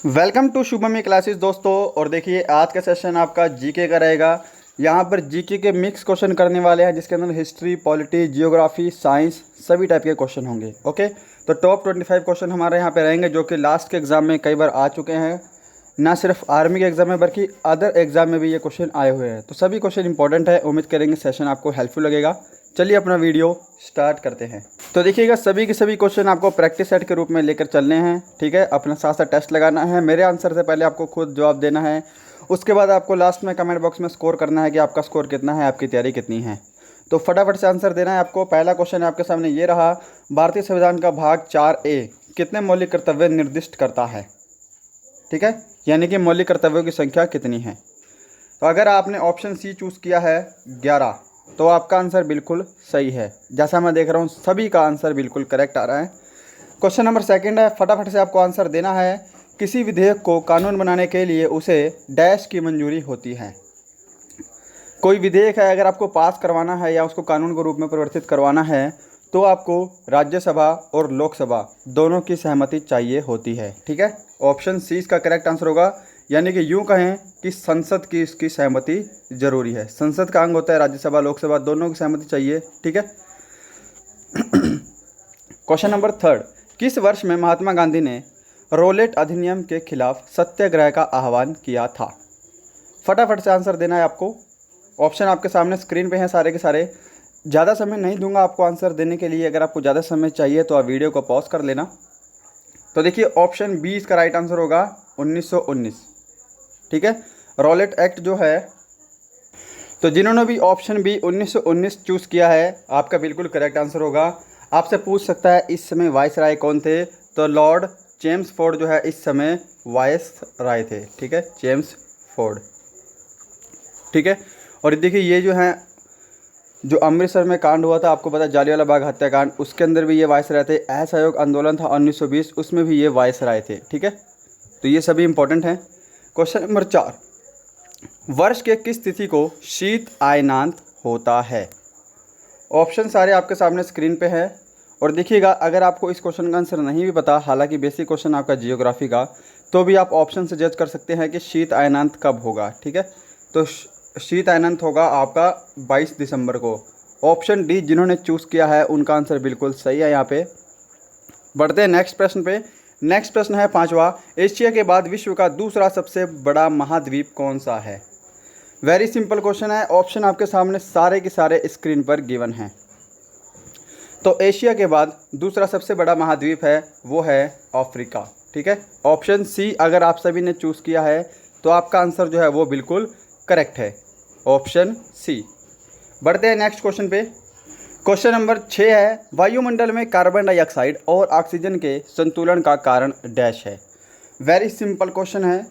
Welcome to शुभमी classes दोस्तों। और देखिए आज का सेशन आपका जीके का रहेगा। यहाँ पर जीके के मिक्स क्वेश्चन करने वाले हैं, जिसके अंदर हिस्ट्री, पॉलिटी, जियोग्राफी, साइंस सभी टाइप के क्वेश्चन होंगे। ओके, तो टॉप 25 क्वेश्चन हमारे यहाँ पे रहेंगे, जो कि लास्ट के एग्ज़ाम में कई बार आ चुके हैं। ना सिर्फ आर्मी के एग्ज़ाम में बल्कि अदर एग्ज़ाम में भी ये क्वेश्चन आए हुए हैं। तो सभी क्वेश्चन इंपॉर्टेंट है। उम्मीद करेंगे सेशन आपको हेल्पफुल लगेगा। चलिए अपना वीडियो स्टार्ट करते हैं। तो देखिएगा, सभी के सभी क्वेश्चन आपको प्रैक्टिस सेट के रूप में लेकर चलने हैं। ठीक है, अपना साथ साथ टेस्ट लगाना है। मेरे आंसर से पहले आपको खुद जवाब देना है। उसके बाद आपको लास्ट में कमेंट बॉक्स में स्कोर करना है कि आपका स्कोर कितना है, आपकी तैयारी कितनी है। तो फटाफट से आंसर देना है आपको। पहला क्वेश्चन आपके सामने ये रहा, भारतीय संविधान का भाग 4A कितने मौलिक कर्तव्य निर्दिष्ट करता है। ठीक है, यानी कि मौलिक कर्तव्यों की संख्या कितनी है। तो अगर आपने ऑप्शन सी चूज़ किया है 11, तो आपका आंसर बिल्कुल सही है। जैसा मैं देख रहा हूँ सभी का आंसर बिल्कुल करेक्ट आ रहा है। क्वेश्चन नंबर सेकंड है, फटाफट से आपको आंसर देना है। किसी विधेयक को कानून बनाने के लिए उसे डैश की मंजूरी होती है। कोई विधेयक है, अगर आपको पास करवाना है या उसको कानून के रूप में परिवर्तित करवाना है, तो आपको राज्यसभा और लोकसभा दोनों की सहमति चाहिए होती है। ठीक है, ऑप्शन सी इसका करेक्ट आंसर होगा। यानी कि यूँ कहें कि संसद की इसकी सहमति जरूरी है। संसद का अंग होता है राज्यसभा, लोकसभा, दोनों की सहमति चाहिए। ठीक है। क्वेश्चन नंबर थर्ड, किस वर्ष में महात्मा गांधी ने रोलेट अधिनियम के खिलाफ सत्याग्रह का आह्वान किया था। फटाफट से आंसर देना है आपको। ऑप्शन आपके सामने स्क्रीन पे हैं सारे के सारे। ज़्यादा समय नहीं दूंगा आपको आंसर देने के लिए। अगर आपको ज़्यादा समय चाहिए तो आप वीडियो को पॉज कर लेना। तो देखिए, ऑप्शन बी इसका राइट आंसर होगा 1919। ठीक है, रॉलेट एक्ट जो है। तो जिन्होंने भी ऑप्शन बी 1919 चूज़ किया है, आपका बिल्कुल करेक्ट आंसर होगा। आपसे पूछ सकता है इस समय वाइस राय कौन थे, तो लॉर्ड चेम्सफोर्ड जो है इस समय वाइस राय थे। ठीक है, चेम्सफोर्ड। ठीक है, और देखिए ये जो है, जो अमृतसर में कांड हुआ था, आपको पता है जालियांवाला बाग हत्याकांड, उसके अंदर भी ये वाइस राय थे। असहयोग आंदोलन था 1920, उसमें भी ये वाइस राय थे। ठीक है, तो ये सभी इंपॉर्टेंट हैं। क्वेश्चन नंबर 4, वर्ष के किस तिथि को शीत अयनांत होता है। ऑप्शन सारे आपके सामने स्क्रीन पे है। और देखिएगा, अगर आपको इस क्वेश्चन का आंसर नहीं भी पता, हालांकि बेसिक क्वेश्चन आपका जियोग्राफी का, तो भी आप ऑप्शन से जज कर सकते हैं कि शीत अयनांत कब होगा। ठीक है, तो शीत अयनांत होगा आपका 22 दिसंबर को। ऑप्शन डी जिन्होंने चूज़ किया है उनका आंसर बिल्कुल सही है। यहाँ पे बढ़ते हैं नेक्स्ट प्रश्न पे। नेक्स्ट प्रश्न है पांचवा, एशिया के बाद विश्व का दूसरा सबसे बड़ा महाद्वीप कौन सा है। वेरी सिंपल क्वेश्चन है। ऑप्शन आपके सामने सारे के सारे स्क्रीन पर गिवन हैं। तो एशिया के बाद दूसरा सबसे बड़ा महाद्वीप है, वो है अफ्रीका। ठीक है, ऑप्शन सी अगर आप सभी ने चूज़ किया है तो आपका आंसर जो है वो बिल्कुल करेक्ट है, ऑप्शन सी। बढ़ते हैं नेक्स्ट क्वेश्चन पे। क्वेश्चन नंबर 6 है, वायुमंडल में कार्बन डाइऑक्साइड और ऑक्सीजन के संतुलन का कारण डैश है। वेरी सिंपल क्वेश्चन है।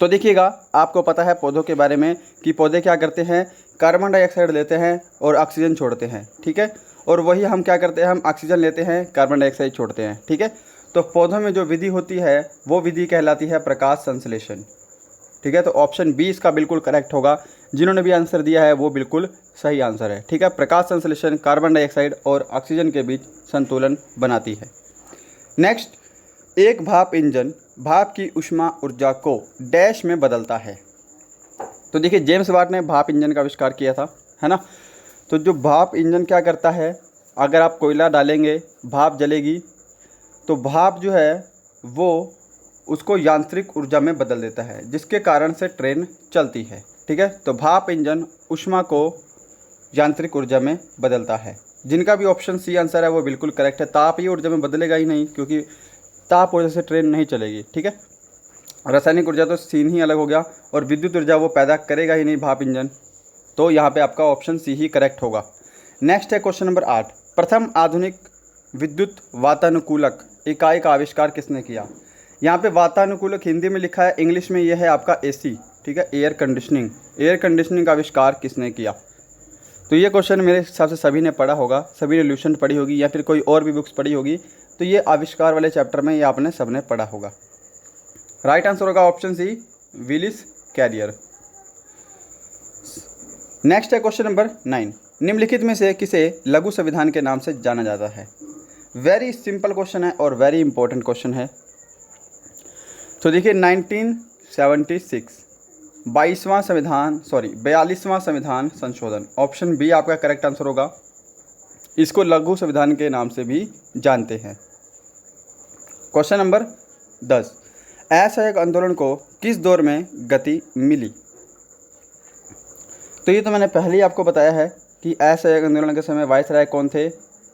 तो देखिएगा, आपको पता है पौधों के बारे में कि पौधे क्या करते हैं, कार्बन डाइऑक्साइड लेते हैं और ऑक्सीजन छोड़ते हैं। ठीक है, और वही हम क्या करते हैं, हम ऑक्सीजन लेते हैं, कार्बन डाइऑक्साइड छोड़ते हैं। ठीक है, तो पौधों में जो विधि होती है वो विधि कहलाती है प्रकाश संश्लेषण। ठीक है, तो ऑप्शन बी इसका बिल्कुल करेक्ट होगा। जिन्होंने भी आंसर दिया है वो बिल्कुल सही आंसर है। ठीक है, प्रकाश संश्लेषण कार्बन डाइऑक्साइड और ऑक्सीजन के बीच संतुलन बनाती है। नेक्स्ट, एक भाप इंजन भाप की ऊष्मा ऊर्जा को डैश में बदलता है। तो देखिए, जेम्स वाट ने भाप इंजन का आविष्कार किया था, है ना। तो जो भाप इंजन क्या करता है, अगर आप कोयला डालेंगे भाप जलेगी, तो भाप जो है वो उसको यांत्रिक ऊर्जा में बदल देता है, जिसके कारण से ट्रेन चलती है। ठीक है, तो भाप इंजन ऊष्मा को यांत्रिक ऊर्जा में बदलता है। जिनका भी ऑप्शन सी आंसर है वो बिल्कुल करेक्ट है। ताप ही ऊर्जा में बदलेगा ही नहीं, क्योंकि ताप ऊर्जा से ट्रेन नहीं चलेगी। ठीक है, रासायनिक ऊर्जा तो सीन ही अलग हो गया, और विद्युत ऊर्जा वो पैदा करेगा ही नहीं भाप इंजन। तो यहाँ पे आपका ऑप्शन सी ही करेक्ट होगा। नेक्स्ट है क्वेश्चन नंबर 8, प्रथम आधुनिक विद्युत वातानुकूलक इकाई का आविष्कार किसने किया। यहाँ पे वातानुकूलक हिंदी में लिखा है, इंग्लिश में यह है आपका एसी। ठीक है, एयर कंडीशनिंग। एयर कंडीशनिंग का आविष्कार किसने किया। तो ये क्वेश्चन मेरे हिसाब से सभी ने पढ़ा होगा, सभी ने ल्यूसेंट पढ़ी होगी या फिर कोई और भी बुक्स पढ़ी होगी। तो ये आविष्कार वाले चैप्टर में ये आपने सबने पढ़ा होगा। राइट आंसर होगा option C, Willis carrier. Next है क्वेश्चन नंबर 9, निम्नलिखित में से किसे लघु संविधान के नाम से जाना जाता है। वेरी सिंपल क्वेश्चन है और वेरी इंपॉर्टेंट क्वेश्चन है। तो देखिए 1976 42वां संविधान संशोधन, ऑप्शन बी आपका करेक्ट आंसर होगा। इसको लघु संविधान के नाम से भी जानते हैं। क्वेश्चन नंबर 10, असहयोग आंदोलन को किस दौर में गति मिली? तो ये तो मैंने पहले ही आपको बताया है कि असहयोग आंदोलन के समय वायसराय कौन थे?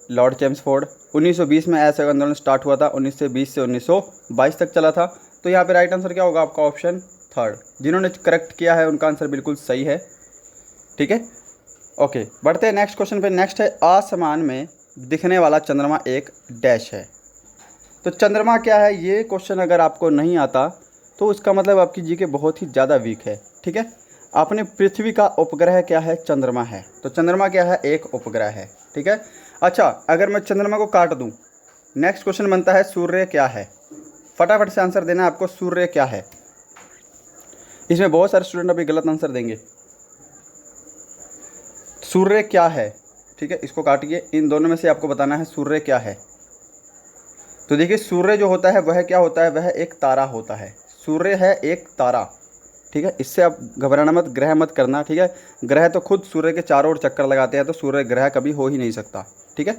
Lord Chelmsford. 1920 में असहयोग आंदोलन स्टार्ट हुआ था, 1920 से 1922 तक चला था। तो यहाँ पे राइट आंसर क्या होगा आपका? Option third. जिन्होंने करेक्ट किया है उनका आंसर बिल्कुल सही है। ठीक है, ओके, बढ़ते हैं नेक्स्ट क्वेश्चन पे। नेक्स्ट है, आसमान में दिखने वाला चंद्रमा एक डैश है। तो चंद्रमा क्या है? ये क्वेश्चन अगर आपको नहीं आता तो इसका मतलब आपकी जीके बहुत ही ज़्यादा वीक है। ठीक है, अपने पृथ्वी का उपग्रह क्या है? चंद्रमा है। तो चंद्रमा क्या है? एक उपग्रह है। ठीक है, अच्छा, अगर मैं चंद्रमा को काट दूं, नेक्स्ट क्वेश्चन बनता है सूर्य क्या है? फटाफट से आंसर देना है आपको, सूर्य क्या है? इसमें बहुत सारे स्टूडेंट अभी गलत आंसर देंगे। सूर्य क्या है? ठीक है, इसको काटिए, इन दोनों में से आपको बताना है सूर्य क्या है। तो देखिए, सूर्य जो होता है वह क्या होता है? वह एक तारा होता है। सूर्य है एक तारा। ठीक है, इससे आप घबराना मत, ग्रह मत करना। ठीक है, ग्रह तो खुद सूर्य के चारों ओर चक्कर लगाते हैं, तो सूर्य ग्रह कभी हो ही नहीं सकता। ठीक है,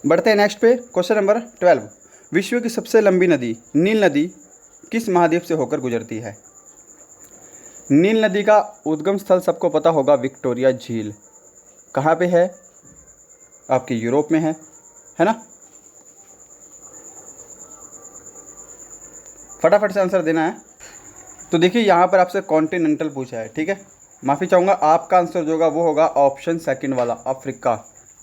बढ़ते हैं नेक्स्ट पे। क्वेश्चन नंबर 12, विश्व की सबसे लंबी नदी नील नदी किस महाद्वीप से होकर गुजरती है? नील नदी का उद्गम स्थल सबको पता होगा, विक्टोरिया झील। कहाँ पे है? आपके यूरोप में है ना? फटाफट से आंसर देना है। तो देखिए, यहाँ पर आपसे कॉन्टिनेंटल पूछा है। ठीक है, माफ़ी चाहूँगा, आपका आंसर जो होगा वो होगा ऑप्शन सेकंड वाला, अफ्रीका।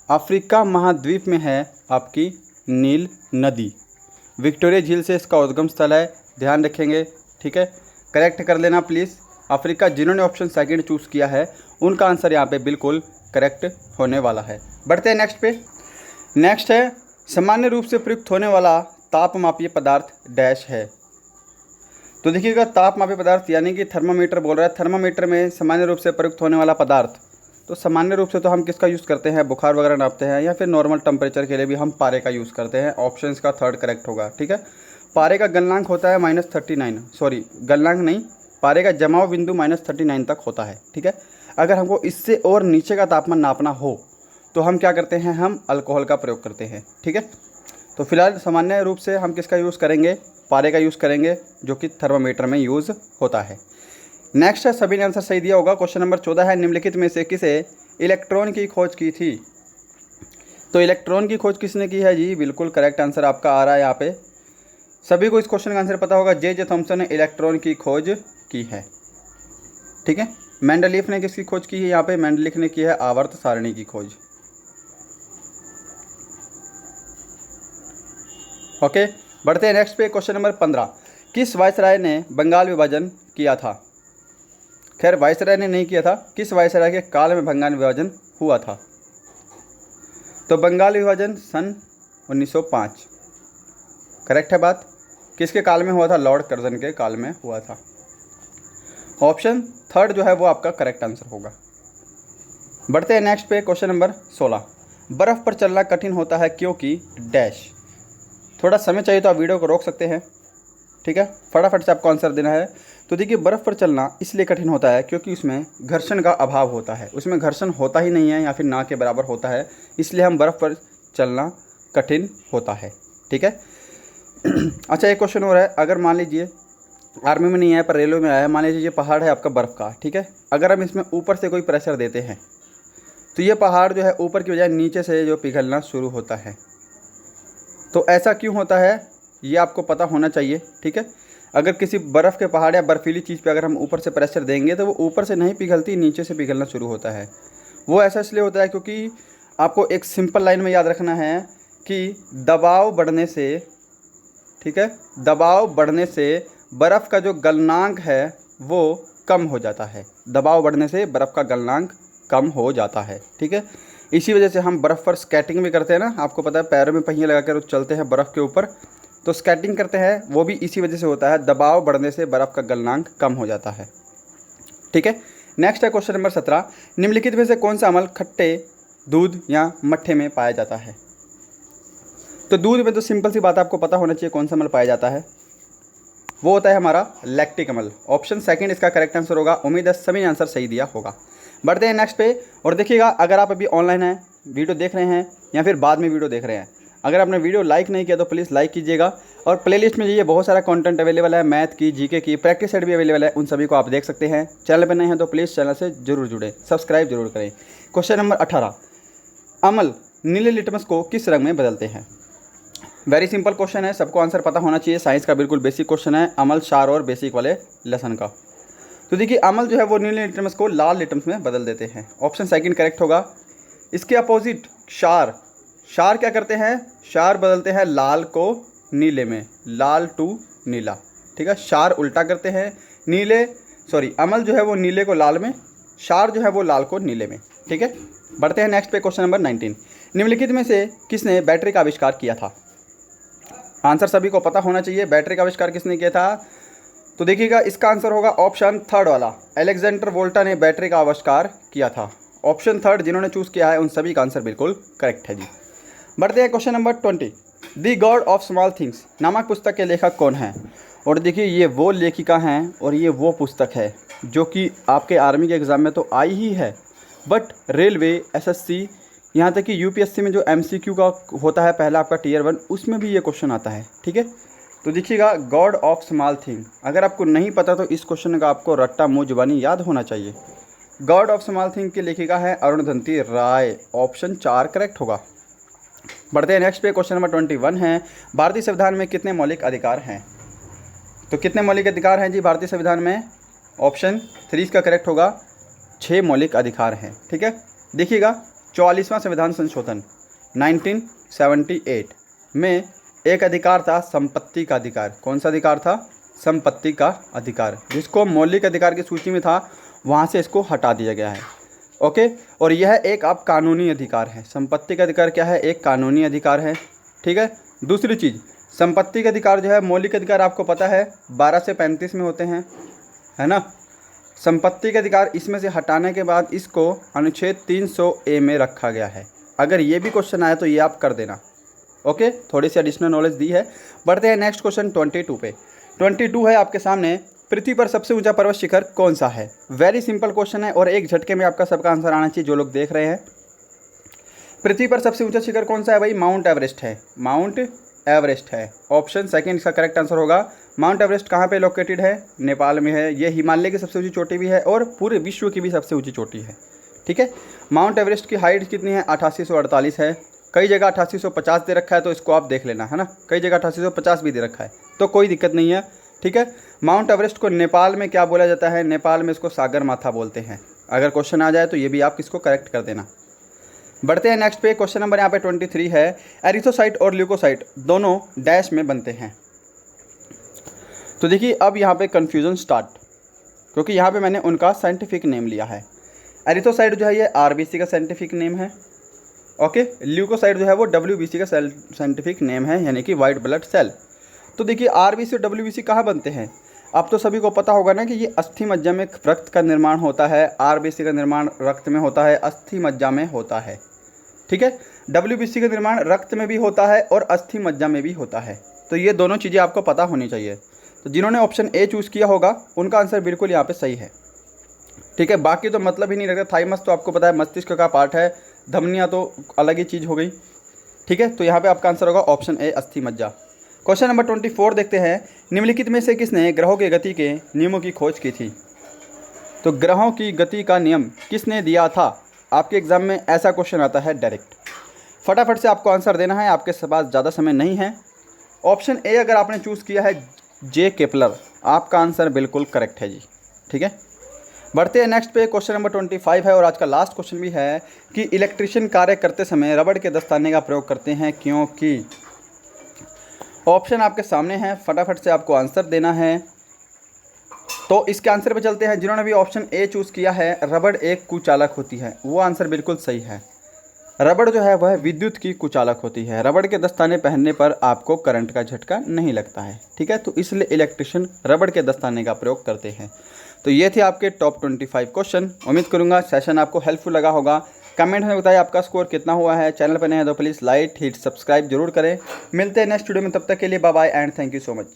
अफ्रीका महाद्वीप में है आपकी नील नदी। विक्टोरिया झील से इसका उद्गम स्थल है, ध्यान रखेंगे। ठीक है, करेक्ट कर लेना प्लीज़। अफ्रीका, जिन्होंने ऑप्शन सेकंड चूज़ किया है उनका आंसर यहाँ पे बिल्कुल करेक्ट होने वाला है। बढ़ते हैं नेक्स्ट पे। नेक्स्ट है, सामान्य रूप से प्रयुक्त होने वाला तापमापीय पदार्थ डैश है। तो देखिएगा, तापमापीय पदार्थ यानी कि थर्मामीटर बोल रहा है। थर्मामीटर में सामान्य रूप से प्रयुक्त होने वाला पदार्थ, तो सामान्य रूप से तो हम किसका यूज़ करते हैं? बुखार वगैरह नापते हैं, या फिर नॉर्मल टेम्परेचर के लिए भी हम पारे का यूज़ करते हैं। ऑप्शन का थर्ड करेक्ट होगा। ठीक है, पारे का गलनांक होता है -39, सॉरी गलनांक नहीं, पारे का जमाव बिंदु -39 तक होता है। ठीक है, अगर हमको इससे और नीचे का तापमान नापना हो तो हम क्या करते हैं? हम अल्कोहल का प्रयोग करते हैं। ठीक है, तो फिलहाल सामान्य रूप से हम किसका यूज़ करेंगे? पारे का यूज़ करेंगे, जो कि थर्मामीटर में यूज़ होता है। नेक्स्ट है, सभी ने आंसर सही दिया होगा। क्वेश्चन नंबर 14 है, निम्नलिखित में से किसे इलेक्ट्रॉन की खोज की थी? तो इलेक्ट्रॉन की खोज किसने की है? जी बिल्कुल करेक्ट आंसर आपका आ रहा है यहाँ पे। सभी को इस क्वेश्चन का आंसर पता होगा, जे थॉमसन ने इलेक्ट्रॉन की खोज की है। ठीक है, मेंडलीफ ने किसकी खोज की है? यहाँ पे मेंडलीफ ने की है आवर्त सारणी की खोज। ओके, बढ़ते हैं नेक्स्ट पे। क्वेश्चन नंबर 15, किस वायसराय ने बंगाल विभाजन किया था? खैर, वायसराय ने नहीं किया था, किस वायसराय के काल में बंगाल विभाजन हुआ था? तो बंगाल विभाजन सन 1905, करेक्ट है बात। किसके काल में हुआ था? लॉर्ड कर्जन के काल में हुआ था। ऑप्शन थर्ड जो है वो आपका करेक्ट आंसर होगा। बढ़ते हैं नेक्स्ट पे। क्वेश्चन नंबर 16, बर्फ़ पर चलना कठिन होता है क्योंकि डैश। थोड़ा समय चाहिए तो आप वीडियो को रोक सकते हैं। ठीक है, फटाफट से आपको आंसर देना है। तो देखिए, बर्फ़ पर चलना इसलिए कठिन होता है क्योंकि उसमें घर्षण का अभाव होता है। उसमें घर्षण होता ही नहीं है या फिर ना के बराबर होता है, इसलिए हम बर्फ़ पर चलना कठिन होता है। ठीक है, अच्छा, एक क्वेश्चन और है। अगर मान लीजिए आर्मी में नहीं आया पर रेलवे में आया, मान लीजिए ये पहाड़ है आपका बर्फ़ का। ठीक है, अगर हम इसमें ऊपर से कोई प्रेशर देते हैं तो ये पहाड़ जो है ऊपर की बजाय नीचे से जो पिघलना शुरू होता है। तो ऐसा क्यों होता है ये आपको पता होना चाहिए। ठीक है, अगर किसी बर्फ़ के पहाड़ या बर्फीली चीज़ पे अगर हम ऊपर से प्रेशर देंगे तो वो ऊपर से नहीं पिघलती, नीचे से पिघलना शुरू होता है। वो ऐसा इसलिए होता है क्योंकि आपको एक सिंपल लाइन में याद रखना है कि दबाव बढ़ने से, ठीक है, दबाव बढ़ने से बर्फ़ का जो गलनांक है वो कम हो जाता है। दबाव बढ़ने से बर्फ़ का गलनांक कम हो जाता है। ठीक है, इसी वजह से हम बर्फ़ पर स्केटिंग भी करते हैं ना, आपको पता है, पैरों में पहिए लगा कर चलते हैं बर्फ़ के ऊपर, तो स्केटिंग करते हैं, वो भी इसी वजह से होता है। दबाव बढ़ने से बर्फ़ का गलनांक कम हो जाता है। ठीक है, नेक्स्ट है क्वेश्चन नंबर 17, निम्नलिखित में से कौन सा अम्ल खट्टे दूध या मट्ठे में पाया जाता है? तो दूध में तो सिंपल सी बात आपको पता होना चाहिए कौन सा अम्ल पाया जाता है। वो होता है हमारा लैक्टिक अम्ल। ऑप्शन सेकंड इसका करेक्ट आंसर होगा। उम्मीद है सभी ने आंसर सही दिया होगा। बढ़ते हैं नेक्स्ट पे और देखिएगा, अगर आप अभी ऑनलाइन हैं, वीडियो देख रहे हैं या फिर बाद में वीडियो देख रहे हैं, अगर आपने वीडियो लाइक नहीं किया तो प्लीज़ लाइक कीजिएगा और प्लेलिस्ट में जाइए, बहुत सारा कंटेंट अवेलेबल है, मैथ की, जीके की, प्रैक्टिस सेट भी अवेलेबल है, उन सभी को आप देख सकते हैं। चैनल पर नए हैं तो प्लीज़ चैनल से जरूर जुड़े, सब्सक्राइब जरूर करें। क्वेश्चन नंबर 18, अम्ल नीले लिटमस को किस रंग में बदलते हैं? वेरी सिंपल क्वेश्चन है, सबको आंसर पता होना चाहिए। साइंस का बिल्कुल बेसिक क्वेश्चन है, अम्ल, क्षार और बेसिक वाले लेसन का। तो देखिए, अम्ल जो है वो नीले लिटमस को लाल लिटमस में बदल देते हैं। ऑप्शन सेकंड करेक्ट होगा। इसके अपोजिट क्षार, क्षार क्या करते हैं? क्षार बदलते हैं लाल को नीले में, लाल टू नीला। ठीक है, क्षार उल्टा करते हैं, अम्ल जो है वो नीले को लाल में, क्षार जो है वो लाल को नीले में। ठीक है, बढ़ते हैं नेक्स्ट पे। क्वेश्चन नंबर 19, निम्नलिखित में से किसने बैटरी का आविष्कार किया था? आंसर सभी को पता होना चाहिए, बैटरी का आविष्कार किसने किया था? तो देखिएगा, इसका आंसर होगा ऑप्शन थर्ड वाला, अलेक्जेंडर वोल्टा ने बैटरी का आविष्कार किया था। ऑप्शन थर्ड जिन्होंने चूज़ किया है उन सभी का आंसर बिल्कुल करेक्ट है जी। बढ़ते हैं question number 20, the God of small things नामक पुस्तक के लेखक कौन हैं? और देखिए, ये वो लेखिका हैं और ये वो पुस्तक है जो कि आपके आर्मी के एग्ज़ाम में तो आई ही है, बट रेलवे, एसएससी, यहाँ तक कि यूपीएससी में जो एमसीक्यू का होता है पहला आपका टियर 1, उसमें भी ये क्वेश्चन आता है। ठीक है, तो देखिएगा, गॉड ऑफ स्मॉल थिंग, अगर आपको नहीं पता तो इस क्वेश्चन का आपको रट्टा मुँह जुबानी याद होना चाहिए। गॉड ऑफ स्मॉल थिंग की लेखिका है अरुणधति राय। ऑप्शन 4 करेक्ट होगा। बढ़ते हैं नेक्स्ट पे। क्वेश्चन नंबर 21 है, भारतीय संविधान में कितने मौलिक अधिकार हैं? तो कितने मौलिक अधिकार हैं जी भारतीय संविधान में? ऑप्शन 3 इसका करेक्ट होगा, 6 मौलिक अधिकार हैं। ठीक है, देखिएगा, 44वां संविधान संशोधन 1978 में एक अधिकार था संपत्ति का अधिकार। कौन सा अधिकार था? संपत्ति का अधिकार, जिसको मौलिक अधिकार की सूची में था, वहाँ से इसको हटा दिया गया है। ओके, और यह एक आप कानूनी अधिकार है। संपत्ति का अधिकार क्या है? एक कानूनी अधिकार है। ठीक है, दूसरी चीज़, संपत्ति का अधिकार जो है, मौलिक अधिकार आपको पता है 12 से 35 में होते हैं, है ना। संपत्ति का अधिकार इसमें से हटाने के बाद इसको अनुच्छेद 300A में रखा गया है। अगर ये भी क्वेश्चन आया तो ये आप कर देना। ओके, थोड़ी सी एडिशनल नॉलेज दी है। बढ़ते हैं नेक्स्ट क्वेश्चन 22 पे। 22 है आपके सामने, पृथ्वी पर सबसे ऊंचा पर्वत शिखर कौन सा है? वेरी सिंपल क्वेश्चन है और एक झटके में आपका सबका आंसर आना चाहिए जो लोग देख रहे हैं। पृथ्वी पर सबसे ऊंचा शिखर कौन सा है भाई? माउंट एवरेस्ट है, माउंट एवरेस्ट है। ऑप्शन सेकंड इसका करेक्ट आंसर होगा। माउंट एवरेस्ट कहाँ पे लोकेटेड है? नेपाल में है। ये हिमालय की सबसे ऊंची चोटी भी है और पूरे विश्व की भी सबसे ऊंची चोटी है। ठीक है, माउंट एवरेस्ट की हाइट कितनी है? 8848 है। कई जगह 8850 दे रखा है, तो इसको आप देख लेना, है ना। कई जगह 8850 भी दे रखा है, तो कोई दिक्कत नहीं है। ठीक है, माउंट एवरेस्ट को नेपाल में क्या बोला जाता है? नेपाल में इसको सागर माथा बोलते हैं। अगर क्वेश्चन आ जाए तो ये भी आप इसको करेक्ट कर देना। बढ़ते हैं नेक्स्ट पे। क्वेश्चन नंबर यहाँ पे 23 है, एरिथ्रोसाइट और ल्यूकोसाइट दोनों डैश में बनते हैं। तो देखिए, अब यहाँ पे कन्फ्यूज़न स्टार्ट, क्योंकि यहाँ पे मैंने उनका साइंटिफिक नेम लिया है। एरिथ्रोसाइट जो है ये आरबीसी का साइंटिफिक नेम है। ओके, ल्यूकोसाइट जो है वो डब्ल्यूबीसी का साइंटिफिक नेम है, यानी कि वाइट ब्लड सेल। तो देखिए, आरबीसी और डब्ल्यूबीसी कहाँ बनते हैं? अब तो सभी को पता होगा ना कि ये अस्थि मज्जा में रक्त का निर्माण होता है। आरबीसी का निर्माण रक्त में होता है, अस्थि मज्जा में होता है। ठीक है, डब्ल्यूबीसी का निर्माण रक्त में भी होता है और अस्थि मज्जा में भी होता है। तो ये दोनों चीज़ें आपको पता होनी चाहिए। तो जिन्होंने ऑप्शन ए चूज़ किया होगा उनका आंसर बिल्कुल यहाँ पे सही है। ठीक है, बाकी तो मतलब ही नहीं रखता। थाइमस तो आपको पता है मस्तिष्क का पार्ट है, धमनियाँ तो अलग ही चीज़ हो गई। ठीक है, तो यहाँ पे आपका आंसर होगा ऑप्शन ए, अस्थि मज्जा। क्वेश्चन नंबर 24 देखते हैं, निम्नलिखित में से किसने ग्रहों की गति के नियमों की खोज की थी? तो ग्रहों की गति का नियम किसने दिया था? आपके एग्जाम में ऐसा क्वेश्चन आता है डायरेक्ट। फटाफट से आपको आंसर देना है, आपके पास ज़्यादा समय नहीं है। ऑप्शन ए अगर आपने चूज़ किया है जे केपलर, आपका आंसर बिल्कुल करेक्ट है जी। ठीक है, बढ़ते हैं नेक्स्ट पे। क्वेश्चन नंबर 25 है और आज का लास्ट क्वेश्चन भी है कि इलेक्ट्रिशियन कार्य करते समय रबड़ के दस्ताने का प्रयोग करते हैं क्योंकि। ऑप्शन आपके सामने हैं, फटाफट से आपको आंसर देना है। तो इसके आंसर पे चलते हैं। जिन्होंने भी ऑप्शन ए चूज़ किया है, रबड़ एक कुचालक होती है, वो आंसर बिल्कुल सही है। रबड़ जो है वह विद्युत की कुचालक होती है। रबड़ के दस्ताने पहनने पर आपको करंट का झटका नहीं लगता है। ठीक है, तो इसलिए इलेक्ट्रिशियन रबड़ के दस्ताने का प्रयोग करते हैं। तो ये थे आपके टॉप 25 क्वेश्चन। उम्मीद करूंगा सेशन आपको हेल्पफुल लगा होगा। कमेंट में बताइए आपका स्कोर कितना हुआ है। चैनल पर नए हैं तो प्लीज़ लाइक हिट सब्सक्राइब जरूर करें। मिलते हैं नेक्स्ट वीडियो में, तब तक के लिए bye bye and thank you so much.